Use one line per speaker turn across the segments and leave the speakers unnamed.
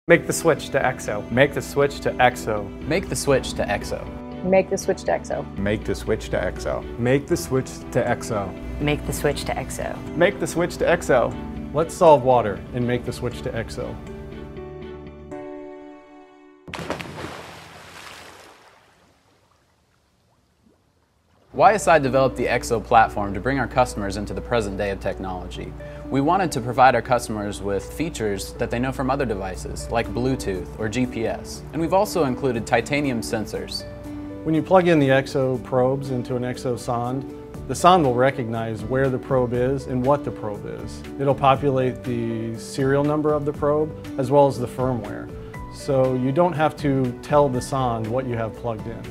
Make the switch to EXO.
Make the switch to EXO.
Make the switch to EXO.
Make the switch to EXO.
Make the switch to EXO.
Make the switch to EXO.
Make the switch to EXO.
Make the switch to EXO.
Let's solve water and make the switch to EXO.
YSI developed the EXO platform to bring our customers into the present day of technology. We wanted to provide our customers with features that they know from other devices, like Bluetooth or GPS. And we've also included titanium sensors.
When you plug in the EXO probes into an EXO sonde, the sonde will recognize where the probe is and what the probe is. It'll populate the serial number of the probe as well as the firmware. So you don't have to tell the sonde what you have plugged in.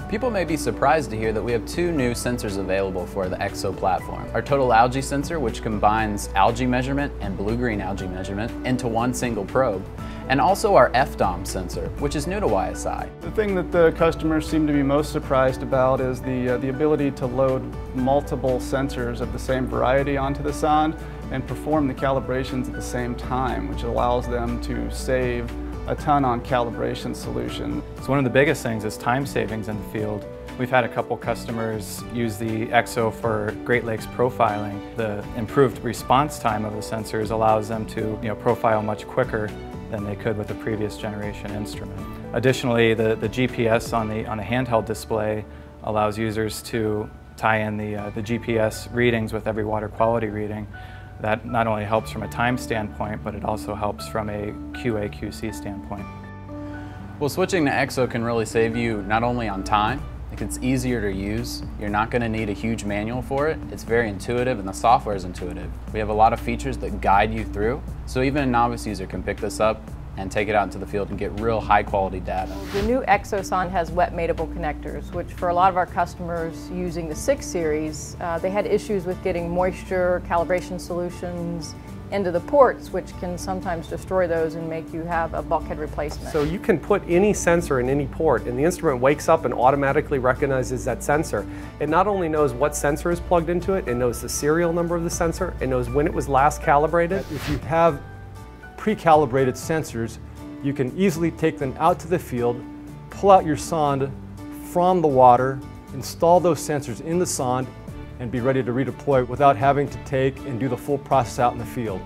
People may be surprised to hear that we have two new sensors available for the EXO platform. Our total algae sensor, which combines algae measurement and blue-green algae measurement into one single probe, and also our FDOM sensor, which is new to YSI.
The thing that the customers seem to be most surprised about is the ability to load multiple sensors of the same variety onto the sonde and perform the calibrations at the same time, which allows them to save a ton on calibration solution.
So one of the biggest things is time savings in the field. We've had a couple customers use the EXO for Great Lakes profiling. The improved response time of the sensors allows them to profile much quicker than they could with the previous generation instrument. Additionally, the GPS on a handheld display allows users to tie in the GPS readings with every water quality reading. That not only helps from a time standpoint, but it also helps from a QA/QC standpoint.
Well, switching to EXO can really save you not only on time, it's easier to use. You're not going to need a huge manual for it. It's very intuitive and the software is intuitive. We have a lot of features that guide you through, so even a novice user can pick this up and take it out into the field and get real high quality data.
The new EXO sonde has wet mateable connectors, which for a lot of our customers using the 6 series, they had issues with getting moisture, calibration solutions into the ports, which can sometimes destroy those and make you have a bulkhead replacement.
So you can put any sensor in any port and the instrument wakes up and automatically recognizes that sensor. It not only knows what sensor is plugged into it, it knows the serial number of the sensor, it knows when it was last calibrated.
If you have pre-calibrated sensors, you can easily take them out to the field, pull out your sonde from the water, install those sensors in the sonde, and be ready to redeploy without having to take and do the full process out in the field.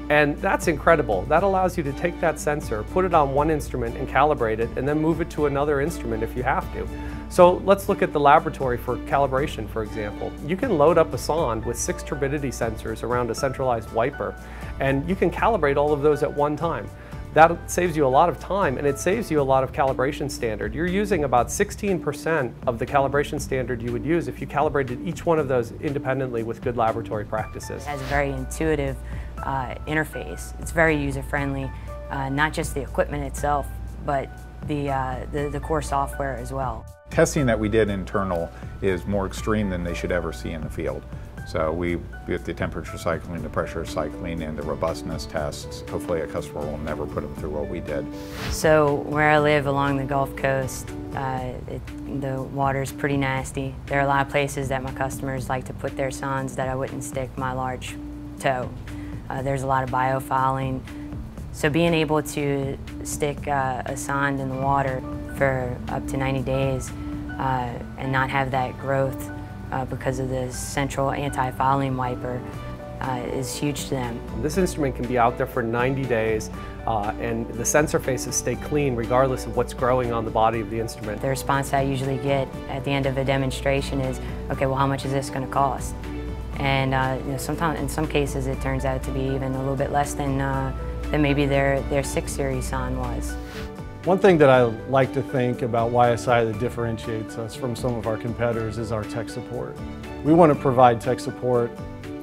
And that's incredible. That allows you to take that sensor, put it on one instrument and calibrate it, and then move it to another instrument if you have to. So let's look at the laboratory for calibration, for example. You can load up a sonde with 6 turbidity sensors around a centralized wiper, and you can calibrate all of those at one time. That saves you a lot of time, and it saves you a lot of calibration standard. You're using about 16% of the calibration standard you would use if you calibrated each one of those independently with good laboratory practices.
It has a very intuitive interface. It's very user-friendly, not just the equipment itself, but the core software as well.
Testing that we did internal is more extreme than they should ever see in the field. So we get the temperature cycling, the pressure cycling, and the robustness tests. Hopefully a customer will never put them through what we did.
So where I live along the Gulf Coast, the water's pretty nasty. There are a lot of places that my customers like to put their sondes that I wouldn't stick my large toe. There's a lot of biofouling. So being able to stick a sonde in the water for up to 90 days and not have that growth because of the central anti-fouling wiper is huge to them.
This instrument can be out there for 90 days and the sensor faces stay clean regardless of what's growing on the body of the instrument.
The response I usually get at the end of a demonstration is, okay, well, how much is this going to cost? And sometimes, in some cases, it turns out to be even a little bit less than maybe their 6 series sonde was.
One thing that I like to think about YSI that differentiates us from some of our competitors is our tech support. We want to provide tech support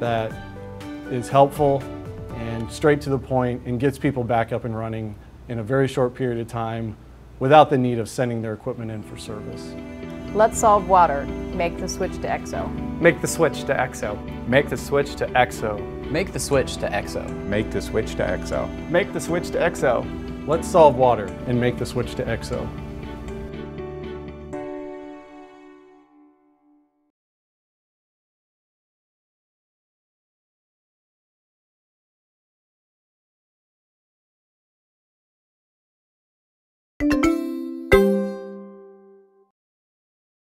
that is helpful and straight to the point and gets people back up and running in a very short period of time without the need of sending their equipment in for service.
Let's solve water. Make the switch to EXO.
Make the switch to EXO.
Make the switch to EXO.
Make the switch to EXO.
Make the switch to EXO.
Make the switch to EXO.
Let's solve water and make the switch to EXO.